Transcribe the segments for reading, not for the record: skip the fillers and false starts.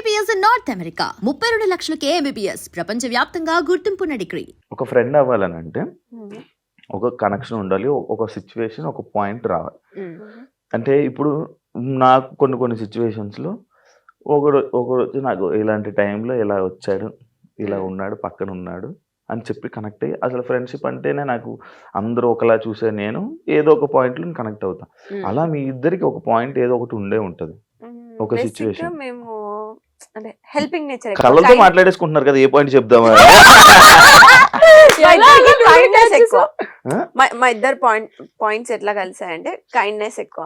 MBBS in North America. 32 లక్షలకే MBBS. ప్రపంచవ్యాప్తంగా గుర్తింపున్న degree. ఒక friend అవ్వాలని అంటే ఒక కనెక్షన్ ఉండాలి, ఒక సిచ్యువేషన్, ఒక పాయింట్ రావాలి. అంటే ఇప్పుడు నాకు కొన్ని సిచ్యువేషన్స్లో ఒకరోజు నాకు ఇలాంటి టైంలో ఇలా వచ్చాడు, ఇలా ఉన్నాడు, పక్కన ఉన్నాడు అని చెప్పి కనెక్ట్ అయ్యి, అసలు ఫ్రెండ్షిప్ అంటేనే నాకు అందరూ ఒకలా చూసే నేను ఏదో ఒక పాయింట్లో కనెక్ట్ అవుతా. అలా మీ ఇద్దరికి ఒక పాయింట్ ఏదో ఒకటి ఉండే ఉంటుంది, ఒక సిచ్యువేషన్. మేము అంటే హెల్పింగ్ నేచర్ కళ్ళతో మాట్లాడేసుకుంటున్నారు కదా, ఏ పాయింట్ చెప్దామా? ఎక్కువ మా ఇద్దరు పాయింట్స్ ఎట్లా కలిసాయంటే కైండ్నెస్ ఎక్కువ,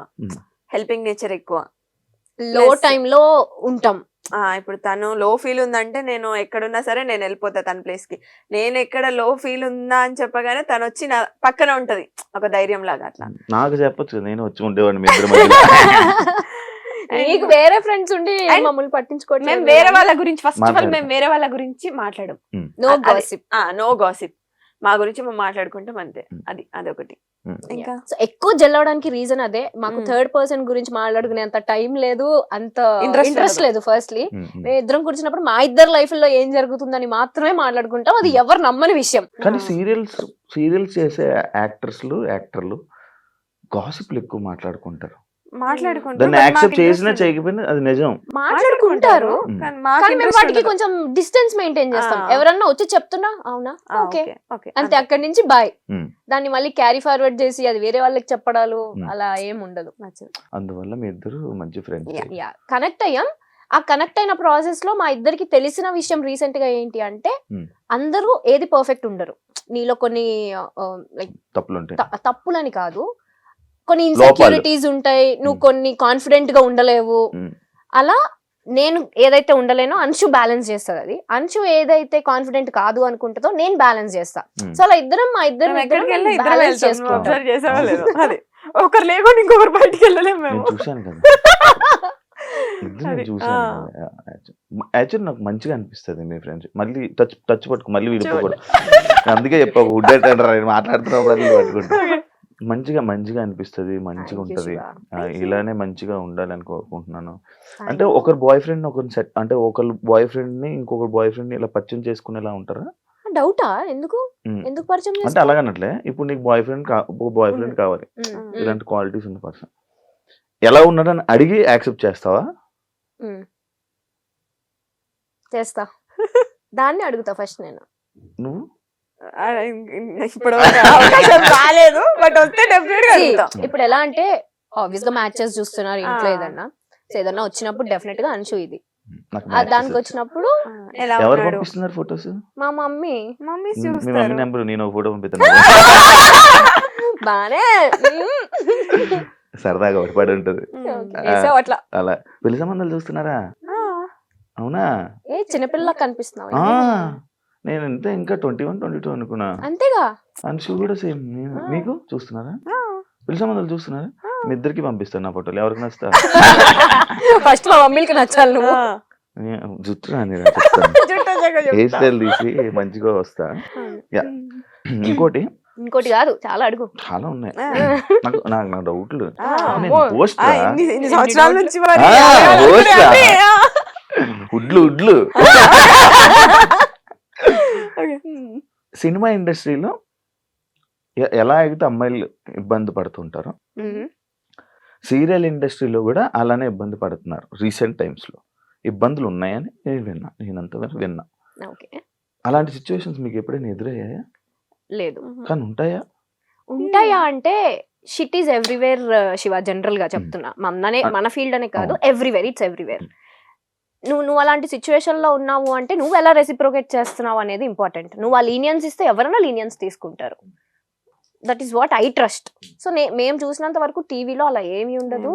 హెల్పింగ్ నేచర్ ఎక్కువ, లో టైమ్ లో ఉంటాం. ఇప్పుడు తను లో ఫీల్ ఉందంటే నేను ఎక్కడున్నా సరే నేను వెళ్ళిపోతా తన ప్లేస్ కి. నేను ఎక్కడ లో ఫీల్ ఉందా అని చెప్పగానే తను వచ్చి నా పక్కన ఉంటది, ఒక ధైర్యం లాగా. అట్లా నాకు చెప్పొచ్చు, నేను వచ్చి ఉండేవాడిని మీ ఇద్దరి మధ్యలో. నీకు వేరే ఫ్రెండ్స్ ఉండి మమ్మల్ని పట్టించుకోవట్లేదు. మేము వేరే వాళ్ళ గురించి ఫస్ట్ ఆఫ్ ఆల్ మేము వేరే వాళ్ళ గురించి మాట్లాడం, నో గాసిప్. నో గాసిప్, మా గురించి మేము మాట్లాడుకుంటాం అంతే. అదొకటి. ఇంకా ఎక్కువ జెల్ అవడానికి రీజన్ అదే. మాకు థర్డ్ పర్సన్ గురించి మాట్లాడుకునే అంత టైం లేదు, అంత ఇంట్రెస్ట్ లేదు. ఫస్ట్లీ మేము ఇద్దరం కూర్చున్నప్పుడు మా ఇద్దరు లైఫ్ లో ఏం జరుగుతుందని మాత్రమే మాట్లాడుకుంటాం, అది ఎవరు నమ్మని విషయం. కానీ సీరియల్స్ చేసే యాక్టర్లు గాసిప్లు ఎక్కువ మాట్లాడుకుంటారు. దాన్ని యాక్సెప్ట్ చేసినా చేయకపోయినా అది నిజం, మాట్లాడుకుంటారు. కానీ మేము వాటికి కొంచెం డిస్టెన్స్ మెయింటైన్ చేస్తాం. ఎవరన్నా వచ్చి చెప్తున్నా అవునా ఓకే అంతే, అక్కడి నుంచి బాయ్. దాన్ని మళ్ళీ క్యారీ ఫార్వర్డ్ చేసి అది వేరే వాళ్ళకి చెప్పడాలు అలా ఏం ఉండదు. అందువల్ల మీ ఇద్దరు మంచి ఫ్రెండ్స్. కనెక్ట్ అయ్యాం. ఆ కనెక్ట్ అయిన ప్రాసెస్ లో మా ఇద్దరికి తెలిసిన విషయం రీసెంట్ గా ఏంటి అంటే, అందరూ ఏది పర్ఫెక్ట్ ఉండరు. నీలో కొన్ని లైక్ తప్పులని కాదు, కొన్ని ఇన్సెక్యూరిటీస్ ఉంటాయి, నువ్వు కొన్ని కాన్ఫిడెంట్ గా ఉండలేవు. అలా నేను ఏదైతే ఉండలేనో అంశు బ్యాలెన్స్ చేస్తుంది. అది అంశు ఏదైతే కాన్ఫిడెంట్ కాదు అనుకుంటుందో నేను బ్యాలెన్స్ చేస్తా. సో అలా మా ఇద్దరు బ్యాలెన్స్ చేసుకుంటాం. ఒకరు లేకుండా ఇంకొకరు బయటికి వెళ్ళలేము మేము. యాక్చువల్లీ నాకు మంచిగా అనిపిస్తుంది మీ ఫ్రెండ్స్. మళ్ళీ టచ్ పట్టుకు మళ్ళీ విడిపోకూడదు. అందుకే చెప్పా మాట్లాడుతున్నప్పుడు పట్టుకుంటా. మంచిగా అనిపిస్తుంది, మంచిగా ఉంటది. ఇలానే మంచిగా ఉండాలని కోరుకుంటున్నాను. అంటే ఒకరు బాయ్ ఫ్రెండ్ ఒకరు బాయ్ ఫ్రెండ్ ని ఇంకొకరు బాయ్ ఫ్రెండ్ ని ఇలా పరిచయం చేసుకునేలా ఉంటారా? డౌటా? ఎందుకు పరిచయం అంటే అలాగనట్లే, ఇప్పుడు నీకు బాయ్ ఫ్రెండ్ కావాలి, ఇలాంటి క్వాలిటీస్ ఉన్న పర్సన్ ఎలా ఉన్నాడని అడిగి యాక్సెప్ట్ చేస్తావా? చేస్తా. దాన్ని అడుగుతా ఫస్ట్ నేను. నువ్వు ఇప్పుడు ఎలా అంటే ఆబ్వియస్ గా మ్యాచెస్ చూస్తున్నారు ఇంట్లో, ఏదన్నా వచ్చినప్పుడు డెఫినెట్ గా అంశు ఇది. దానికి వచ్చినప్పుడు ఎవరు పంపిస్తున్నారు ఫోటోస్? మా మమ్మీ. నెంబర్ నేను ఫోటో పంపిస్తాను. బానే సరదాగా పడి ఉంటది అట్లా. అలా పెళ్లి సంబంధాలు చూస్తున్నారా? అవునా? ఏ చిన్నపిల్ల కనిపిస్తున్నావు? నేను అంతే, ఇంకా 21, 22 అనుకున్నా. అంతేగా. అంశు కూడా సేమ్. మీకు చూస్తున్నారా? పెళ్లి సంబంధాలు చూస్తున్నారా? మీ ఇద్దరికి పంపిస్తాను నా ఫోటోలు, ఎవరికి నచ్చుతా. ఫస్ట్ మా మమ్మీకి నచ్చాలి నువ్వు. జుట్టు రాని హెయిర్ స్టైల్ తీసి మంచిగా వస్తా. ఇంకోటి కాదు, చాలా అడుగు, చాలా ఉన్నాయి నాకు డౌట్లు. ఉడ్లు సినిమా ఇండస్ట్రీలో ఎలా అయితే అమ్మాయిలు ఇబ్బంది పడుతుంటారో, సీరియల్ ఇండస్ట్రీలో కూడా అలానే ఇబ్బంది పడుతున్నారు. రీసెంట్ టైమ్స్ లో ఇబ్బందులు ఉన్నాయని నేనంతవరకు విన్నా. అలాంటి సిచ్యువేషన్స్ మీకు ఎప్పుడైనా ఎదురయ్యాయా? లేదు. కానీ ఉంటాయా అంటే shit is everywhere Shiva. General గా చెప్తున్నా, మన ఫీల్డ్ అనే కాదు, ఎవ్రీవేర్, ఇట్స్ ఎవ్రీవేర్. నువ్వు అలాంటి సిచ్యువేషన్ లో ఉన్నావు అంటే నువ్వు ఎలా రెసిప్రోకేట్ చేస్తున్నావు అనేది ఇంపార్టెంట్. నువ్వు ఆ లీనియన్స్ ఇస్తే ఎవరైనా లీనియన్స్ తీసుకుంటారు. That is what I trust. So మేము చూసినంత వరకు టీవీలో అలా ఏమీ ఉండదు.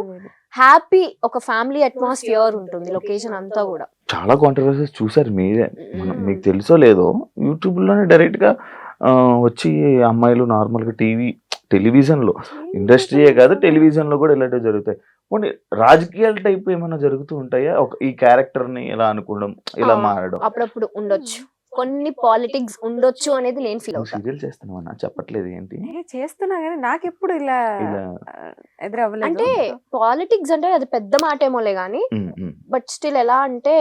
హ్యాపీ ఒక ఫ్యామిలీ అట్మాస్ఫియర్ ఉంటుంది లొకేషన్ అంతా కూడా. చాలా కాంట్రవర్సీస్ చూసారు మీరే, మీకు తెలుసో లేదో, యూట్యూబ్ లోనే డైరెక్ట్ గా వచ్చి అమ్మాయిలు నార్మల్ గా టెలివిజన్ లో, ఇండస్ట్రీయే కాదు టెలివిజన్ లో కూడా ఇలాంటివి జరుగుతాయి. కొన్ని రాజకీయాల టైప్ ఏమైనా జరుగుతూ ఉంటాయా? ఈ క్యారెక్టర్ ని ఇలా అనుకోవడం, ఇలా మారడం అప్పుడప్పుడు ఉండొచ్చు. కొన్ని పాలిటిక్స్ ఉండొచ్చు అనేది నేను ఫీల్ నువ్వు అవుతా. సీరియల్ చేస్తున్నావు అన్న చెప్పట్లేదు ఏంటి చేస్తున్నా కానీ నాకెప్పుడు ఇలా ఇలా ఎదురవ్వలేదు. అంటే పాలిటిక్స్ అంటే అది పెద్ద మాట ఏమోలే గానీ బట్ స్టిల్ ఎలా అంటే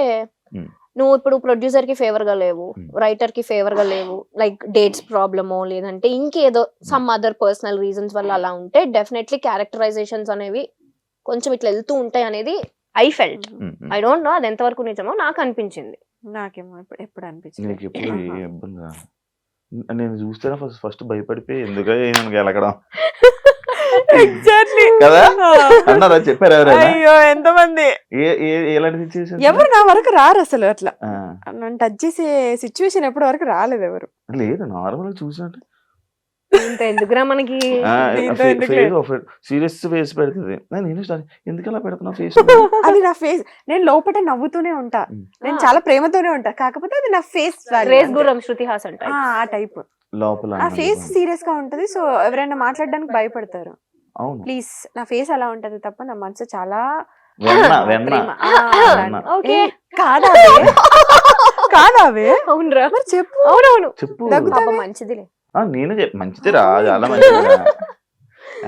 Hmm. నువ్వు ఇప్పుడు ప్రొడ్యూసర్ కి ఫేవర్ గా లేవు, Hmm. రైటర్ కి ఫేవర్ గా లేవు, లైక్ డేట్స్ ప్రాబ్లమో లేదంటే ఇంకేదో సమ్ అదర్ పర్సనల్ రీజన్స్ వల్ల అలా ఉంటే డెఫినెట్లీ క్యారెక్టరైజేషన్స్ అనేవి కొంచెం ఇట్లా వెళ్తూ ఉంటాయి అనేది I felt. I don't know అది ఎంతవరకు నిజమో నాకు అనిపించింది. నాకేమో ఎప్పుడు అనిపించింది. నీకు ఎప్పుడు ఏ ఇబ్బంది రాదు. నేను చూస్తేనే ఫస్ట్ భయపడిపోయి ఎందుకు గెలకడం ఎగ్జాక్ట్లీ కదా అన్నారా చెప్పారు ఎవరైనా అయ్యో ఎంతమంది ఎలాంటి సిచ్యువేషన్ ఎవరు నా వరకు రారు అసలు అట్లా నన్ను టచ్ చేసే సిచ్యువేషన్ ఎప్పటి వరకు రాలేదు ఎవరు. లేదు నార్మల్ చూసినట్టు ఇంత ఎందుకురా మనకి. దీంతో ఎందుకులే. సీరియస్ ఫేస్ పెడుతుంది నేను స్టార్ట్ ఎందుకు అలా పెడుతున్నా ఫేస్ అది నా ఫేస్. నేను లోపల నవ్వుతూనే ఉంటా, నేను చాలా ప్రేమతోనే ఉంటా, కాకపోతే అది నా ఫేస్ రేస్ గుర్రం శృతి హాసన్ type. ఆ టైప్. లోపల ఆ ఫేస్ సీరియస్ గా ఉంటది. సో ఎవరైనా మాట్లాడడానికి భయపడతారు. అవును ప్లీజ్ నా ఫేస్ అలా ఉంటది తప్ప నా మనసు చాలా వెన్న ప్రేమ. వెన్న. ఓకే కాదావే కాదావే అవునరా మరి చెప్పు. అవునవును చెప్పు దగ్గుతా- పాపం మంచిదిలే. నేను మంచిది రా చాలా మంచిది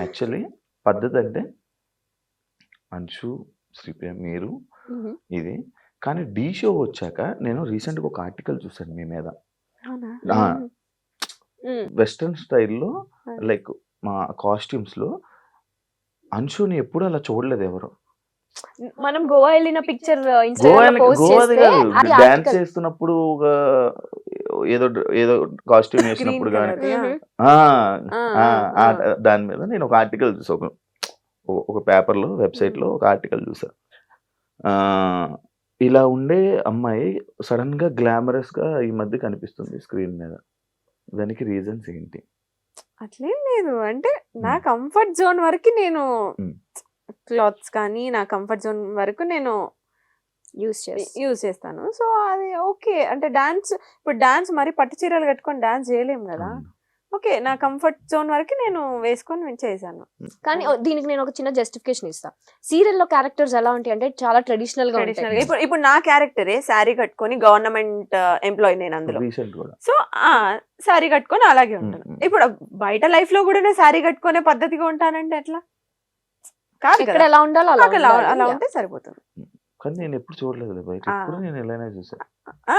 యాక్చువల్లీ పద్ధతి అంటే అంశు శ్రీప్రియ మీరు ఇది కానీ డి షో వచ్చాక నేను రీసెంట్ గా ఒక ఆర్టికల్ చూసాను మీ మీద అవునా? వెస్ట్రన్ స్టైల్లో లైక్ మా కాస్ట్యూమ్స్ లో అంశుని ఎప్పుడు అలా చూడలేదు ఎవరు. మనం గోవా వెళ్ళిన పిక్చర్ గోవాది కాదు డాన్స్ చేస్తున్నప్పుడు ఒక ఏదో ఏదో కాస్ట్యూమ్ వేసినప్పుడు Green కానీ colour. దాని మీద నేను ఒక ఆర్టికల్ చూసా ఒక పేపర్ లో వెబ్సైట్ లో ఒక ఆర్టికల్ చూసా. ఇలా ఉండే అమ్మాయి సడన్ గా గ్లామరస్ గా ఈ మధ్య కనిపిస్తుంది స్క్రీన్ మీద. దానికి రీజన్స్ ఏంటి? అట్లేం లేదు. అంటే నా కంఫర్ట్ జోన్ వరకు నేను క్లాత్స్ కానీ నా కంఫర్ట్ జోన్ వరకు నేను యూజ్ చేస్తాను. సో అది ఓకే. అంటే డాన్స్ ఇప్పుడు డాన్స్ మరి పట్టు చీరలు కట్టుకొని డాన్స్ చేయలేము కదా. ఓకే నా కంఫర్ట్ జోన్ వరకు నేను వేసుకొని చేశాను. కానీ దీనికి నేను ఒక చిన్న జస్టిఫికేషన్ ఇస్తా. సీరియల్ లో క్యారెక్టర్స్ ఎలా ఉంటాయి అంటే చాలా ట్రెడిషనల్ గా ట్రెడిషనల్ ఉంటాయి. ఇప్పుడు నా క్యారెక్టరే శారీ కట్టుకొని గవర్నమెంట్ ఎంప్లాయీ నేను అందులో. రీసెంట్ కూడా సో శారీ కట్టుకొని అలాగే ఉంటాను. ఇప్పుడు బయట లైఫ్ లో కూడా నేను శారీ కట్టుకునే పద్ధతిగా ఉంటానంటే ఎట్లా కాదు ఇక్కడ కదా. ఎలా ఉండాలో అలా నాకు అలా ఉండాలి. ఉంటే సరిపోతుంది. కానీ నేను ఎప్పుడు చూడలేదు బయట ఎప్పుడు నేను ఎలానే చూసా.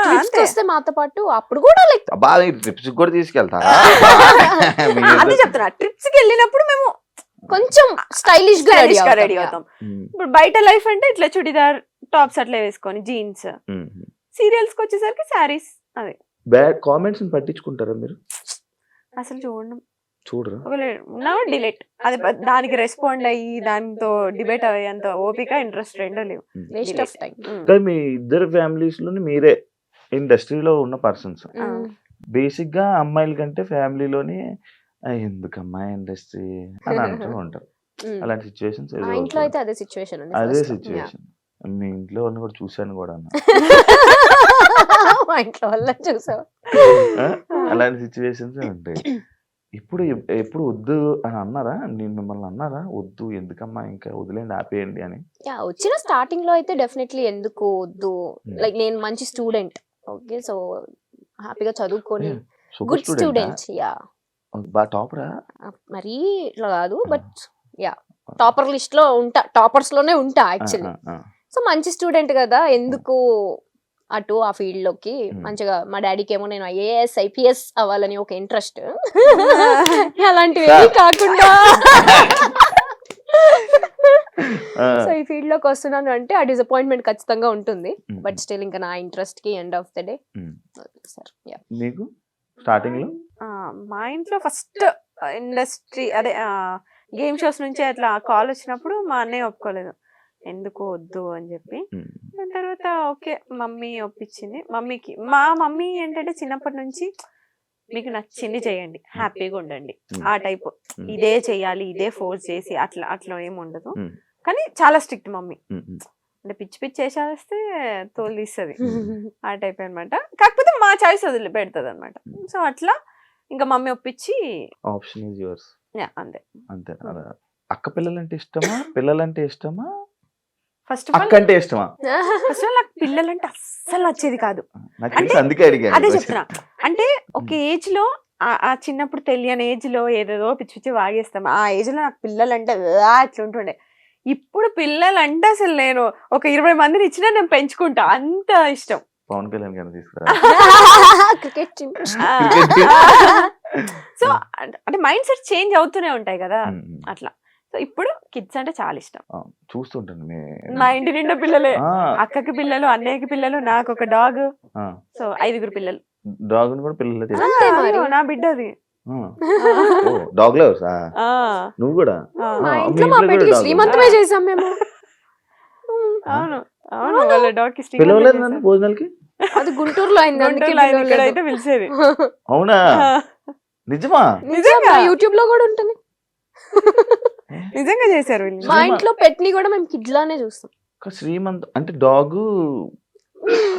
Trips అంతే. వస్తే మాతో పాటు అప్పుడు కూడా లైక్ బాగా ట్రిప్స్ కూడా తీసుకెళ్తారా? అదే చెప్తున్నా. ట్రిప్స్ కి వెళ్ళినప్పుడు మేము కొంచెం స్టైలిష్ గా రెడీ అవుతాం. ఇప్పుడు బయట లైఫ్ అంటే ఇట్లా చుడిదార్ టాప్స్ అట్లా వేసుకొని జీన్స్. సీరియల్స్ కి వచ్చేసరికి శారీస్. అదే బ్యాడ్ కామెంట్స్ పట్టించుకుంటారా మీరు? అసలు చూడరా? ఉన్నావా డిలీట్. అది దానికి రెస్పాండ్ అయ్యి దాంతో డిబేట్ అయ్యేంత ఓపిక ఇంట్రెస్ట్ రెండో లేవు. Waste of time. కానీ మీ ఇద్దరు ఫ్యామిలీస్ లోని మీరే ఇండస్ట్రీలో ఉన్న పర్సన్స్. బేసిక్ గా అమ్మాయిల కంటే ఫ్యామిలీలోని ఎందుకమ్మా ఇండస్ట్రీ అని అంటూ ఉంటారు. అలాంటి సిచ్యువేషన్స్ మా ఇంట్లో అయితే అదే సిచ్యువేషన్ ఉంది. అదే సిచ్యువేషన్ మీ ఇంట్లో వాళ్ళని కూడా చూశాను కూడా అన్న. మా ఇంట్లో వల్ల చూసావు. అలాంటి సిచ్యువేషన్స్ ఉంటాయి. ఇప్పుడు ఎప్పుడు వద్దు అని అన్నారా? నేను మిమ్మల్ని అన్నారా వద్దు ఎందుకమ్మా ఇంకా వదిలేండి ఆపేయండి అని? వచ్చిన స్టార్టింగ్ లో అయితే డెఫినెట్లీ ఎందుకు వద్దు, లైక్ నేను మంచి స్టూడెంట్. ఓకే సో హ్యాపీగా చదువుకొని గుడ్ స్టూడెంట్. యా బాగా టాపరా? మరీ ఇట్లా కాదు బట్ యా టాపర్ లిస్ట్ లో ఉంటా, టాపర్స్ లోనే ఉంటా యాక్చువల్లీ. సో మంచి స్టూడెంట్ కదా ఎందుకు అటు ఆ ఫీల్డ్ లోకి. మంచిగా మా డాడీకి ఏమో నేను ఐఏఎస్ ఐపీఎస్ అవ్వాలని ఒక ఇంట్రెస్ట్. అలాంటివి కాకుండా సో ఈ ఫీల్డ్ లోకి వస్తున్నాను అంటే ఆ డిసప్పాయింట్మెంట్ ఖచ్చితంగా ఉంటుంది. బట్ స్టిల్ ఇంకా నా ఇంట్రెస్ట్ కి end of the day sir. మీకు స్టార్టింగ్ లో మా ఇంట్లో ఫస్ట్ ఇండస్ట్రీ అదే గేమ్ షోస్ నుంచి అట్లా కాల్ వచ్చినప్పుడు మా అన్నయ్య ఒప్పుకోలేదు, ఎందుకు వద్దు అని చెప్పి. దాని తర్వాత ఓకే మమ్మీ ఒప్పించింది. మా మమ్మీ ఏంటంటే చిన్నప్పటి నుంచి మీకు నచ్చింది చేయండి, హ్యాపీగా ఉండండి ఆ టైప్. ఇదే చెయ్యాలి ఇదే ఫోర్స్ చేసి అట్లా ఏమి ఉండదు. కానీ చాలా స్ట్రిక్ట్ మమ్మీ. అంటే పిచ్చి పిచ్చి చేసేస్తే తోలు తీస్తుంది ఆ టైప్ అనమాట. కాకపోతే మా చాయిస్ వదిలి పెడుతుంది అనమాట. సో అట్లా ఇంకా మమ్మీ ఒప్పించి ఆప్షన్ ఇస్ యువర్స్. అంతే అంతే. అక్క పిల్లలంటే ఇష్టమా పిల్లలంటే ఇష్టమా ఫస్ట్ ఆఫ్ ఆల్ అక్కంటే ఇష్టమా? నాకు పిల్లలంటే అస్సలు నచ్చేది కాదు. నాకు తెలిసి అందుకే అడిగాను. అదే చెప్తున్నా. అంటే ఒక ఏజ్ లో ఆ చిన్నప్పుడు తెలియని ఏజ్ లో ఏదేదో పిచ్చి పిచ్చి వాగేస్తాం. ఆ ఏజ్ లో నాకు పిల్లలంటే అట్లా ఉంటుండే. ఇప్పుడు పిల్లలంటే అసలు నేను ఒక 20 మందిని ఇచ్చినా నేను పెంచుకుంటా, అంత ఇష్టం. పవన్ కళ్యాణ్ గారిని తీసుకురా. Cricket team. సో అంటే మైండ్ సెట్ చేంజ్ అవుతూనే ఉంటాయి కదా అట్లా. సో ఇప్పుడు కిడ్స్ అంటే చాలా ఇష్టం. చూస్తుంటాను మా ఇంటి నిండా పిల్లలే, అక్కకి పిల్లలు, అన్నయ్యకి పిల్లలు, నాకు ఒక డాగ్. సో 5 పిల్లలు. డాగ్ కూడా పిల్లలు అంతే మరి. నా బిడ్డది. డాగ్ లవర్స్ నువ్వు కూడా? మా ఇంట్లో మా పెళ్లికి శ్రీమంతమే చేసాం మేము. అవును అవును, వాళ్ళ డాగ్ కి పిలవలేదు నన్ను భోజనాలకి? అది గుంటూరులో అయింది, అందుకే అయితే పిలిచేది. అవునా? నిజమా? నిజంగా యూట్యూబ్ లో కూడా ఉంటుంది. నిజంగా చేశారు వీళ్ళు. మా ఇంట్లో పెట్ని కూడా మేము కిడ్ లానే చూస్తాం. శ్రీమంత్ అంటే డాగ్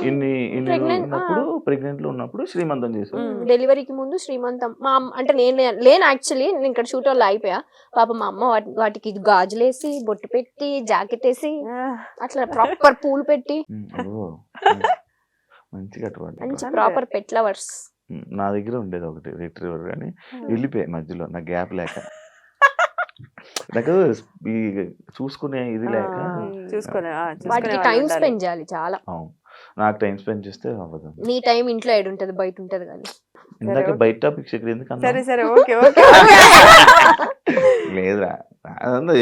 ఇన్ని Pregnant, ఉన్నప్పుడు, ప్రెగ్నెంట్ లో ఉన్నప్పుడు శ్రీమంతం చేశారు. డెలివరీకి ముందు శ్రీమంతం. మా అంటే నేను లేను యాక్చువల్లీ, నేను ఇక్కడ షూట్ వాళ్ళు అయిపోయా. పాప మా అమ్మ వాటికి గాజులేసి, బొట్టు పెట్టి, జాకెట్ వేసి, అట్లా ప్రాపర్ పూలు పెట్టి, మంచిగా మంచి ప్రాపర్ పెట్ లవర్స్. నా దగ్గర ఉండేది ఒకటి రిట్రీవర్, కానీ వెళ్ళిపోయాయి మధ్యలో, నా గ్యాప్ లేక. నాకు ఈ చూసుకునే ఇది లేక. వాటికి టైం స్పెండ్ చేయాలి చాలా. నాకు టైం స్పెండ్ చేస్తే అవ్వదు. నీ టైం ఇంట్లో ఏడుంటది, బయట ఉంటది కానీ. ఇందాక బయట టాపిక్స్ ఇక్కడ ఎందుకు సరే సరే, ఓకే ఓకే. లేదురా, అదంతా